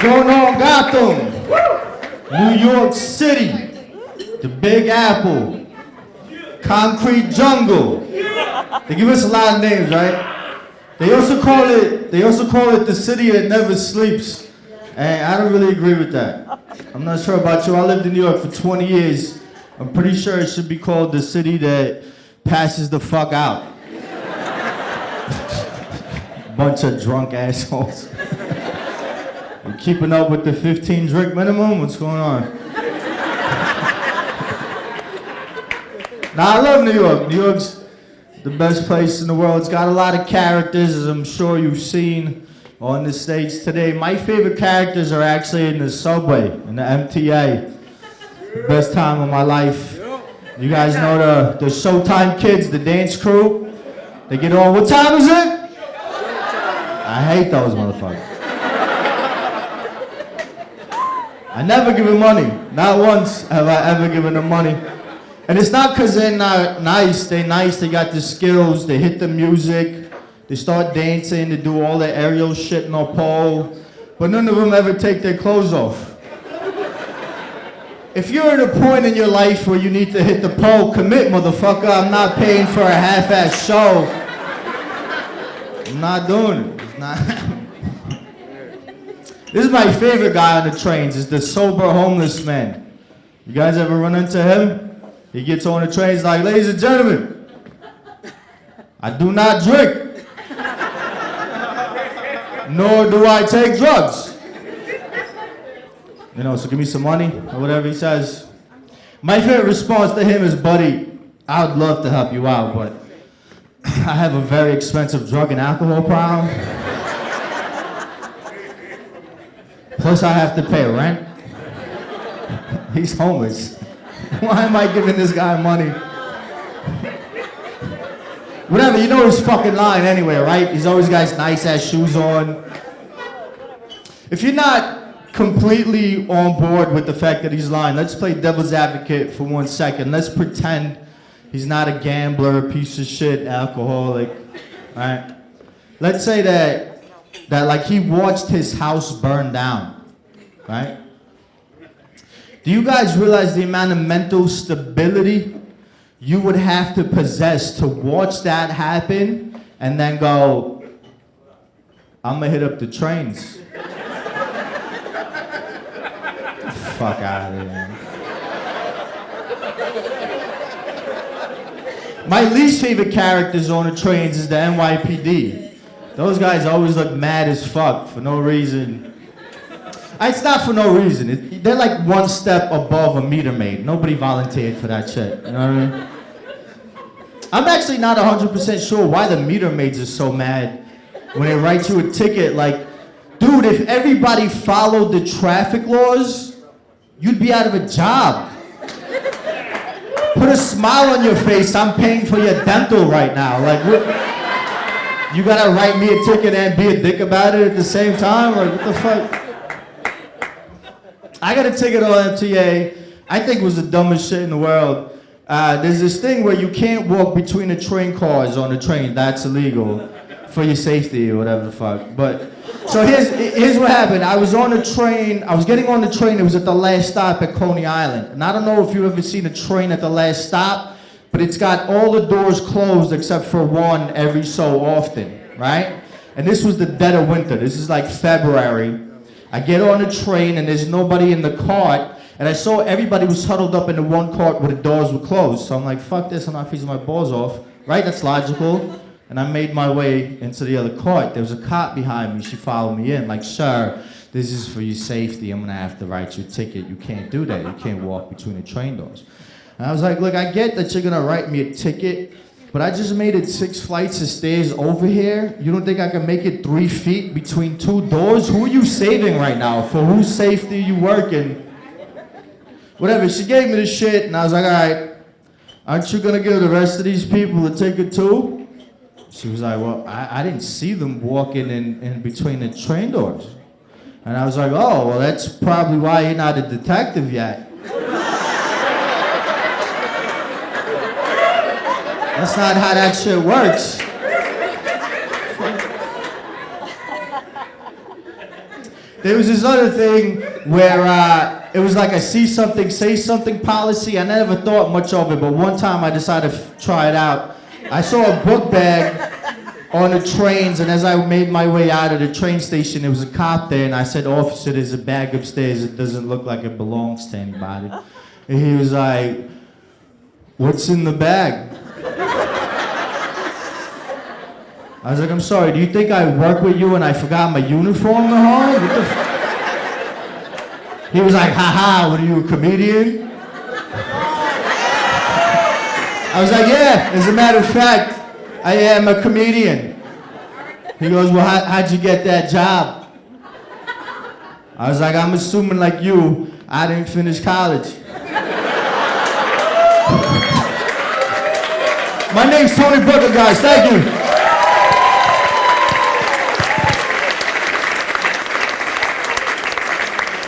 going on, Gotham? New York City, the Big Apple, Concrete Jungle. They give us a lot of names, right? They also call it the city that never sleeps. And I don't really agree with that. I'm not sure about you. I lived in New York for 20 years. I'm pretty sure it should be called the city that passes the fuck out. Bunch of drunk assholes. You keeping up with the 15 drink minimum? What's going on? Nah, I love New York. New York's the best place in the world. It's got a lot of characters, as I'm sure you've seen on the stage today. My favorite characters are actually in the subway, in the MTA. The best time of my life. You guys know the Showtime kids, the dance crew? They get on, what time is it? I hate those motherfuckers. I never give them money. Not once have I ever given them money. And it's not because they're not nice. They're nice, they got the skills, they hit the music, they start dancing, they do all the aerial shit in a pole, but none of them ever take their clothes off. If you're at a point in your life where you need to hit the pole, commit, motherfucker. I'm not paying for a half-ass show. I'm not doing it. It's not. This is my favorite guy on the trains, is the sober homeless man. You guys ever run into him? He gets on the train, he's like, ladies and gentlemen, I do not drink, nor do I take drugs. You know, so give me some money, or whatever he says. My favorite response to him is, buddy, I would love to help you out, but I have a very expensive drug and alcohol problem. Plus I have to pay rent. He's homeless. Why am I giving this guy money? Whatever, you know he's fucking lying anyway, right? He's always got his nice ass shoes on. If you're not completely on board with the fact that he's lying, let's play devil's advocate for 1 second. Let's pretend he's not a gambler, a piece of shit, alcoholic, right? Let's say that like he watched his house burn down, right? Do you guys realize the amount of mental stability you would have to possess to watch that happen and then go, I'm gonna hit up the trains? Fuck out of here. My least favorite characters on the trains is the NYPD. Those guys always look mad as fuck for no reason. It's not for no reason. They're like one step above a meter maid. Nobody volunteered for that shit. You know what I mean? I'm actually not 100% sure why the meter maids are so mad when they write you a ticket. Like, dude, if everybody followed the traffic laws, you'd be out of a job. Put a smile on your face. I'm paying for your dental right now. Like, what? You gotta write me a ticket and be a dick about it at the same time? Like, what the fuck? I got a ticket on MTA. I think it was the dumbest shit in the world. There's this thing where you can't walk between the train cars on the train. That's illegal for your safety or whatever the fuck. But so here's what happened. I was on the train. I was getting on the train. It was at the last stop at Coney Island. And I don't know if you've ever seen a train at the last stop, but it's got all the doors closed except for one every so often, right? And this was the dead of winter. This is like February. I get on the train and there's nobody in the cart, and I saw everybody was huddled up in the one cart where the doors were closed. So I'm like, fuck this, I'm not freezing my balls off. Right, that's logical. And I made my way into the other cart. There was a cop behind me, she followed me in, like, sir, this is for your safety, I'm gonna have to write you a ticket. You can't do that, you can't walk between the train doors. And I was like, look, I get that you're gonna write me a ticket, but I just made it 6 flights of stairs over here. You don't think I can make it 3 feet between 2 doors? Who are you saving right now? For whose safety are you working? Whatever, she gave me the shit, and I was like, all right, aren't you gonna give the rest of these people a ticket too? She was like, well, I didn't see them walking in between the train doors. And I was like, oh, well, that's probably why you're not a detective yet. That's not how that shit works. There was this other thing where it was like a see something, say something policy. I never thought much of it, but one time I decided to try it out. I saw a book bag on the trains, and as I made my way out of the train station, there was a cop there, and I said, "Officer, there's a bag upstairs. It doesn't look like it belongs to anybody." And he was like, "What's in the bag?" I was like, "I'm sorry, do you think I work with you and I forgot my uniform at home? What the He was like, "Ha, what are you, a comedian?" I was like, "Yeah, as a matter of fact, I am a comedian." He goes, "Well, how'd you get that job?" I was like, "I'm assuming like you, I didn't finish college." My name's Tony Booker, guys. Thank you.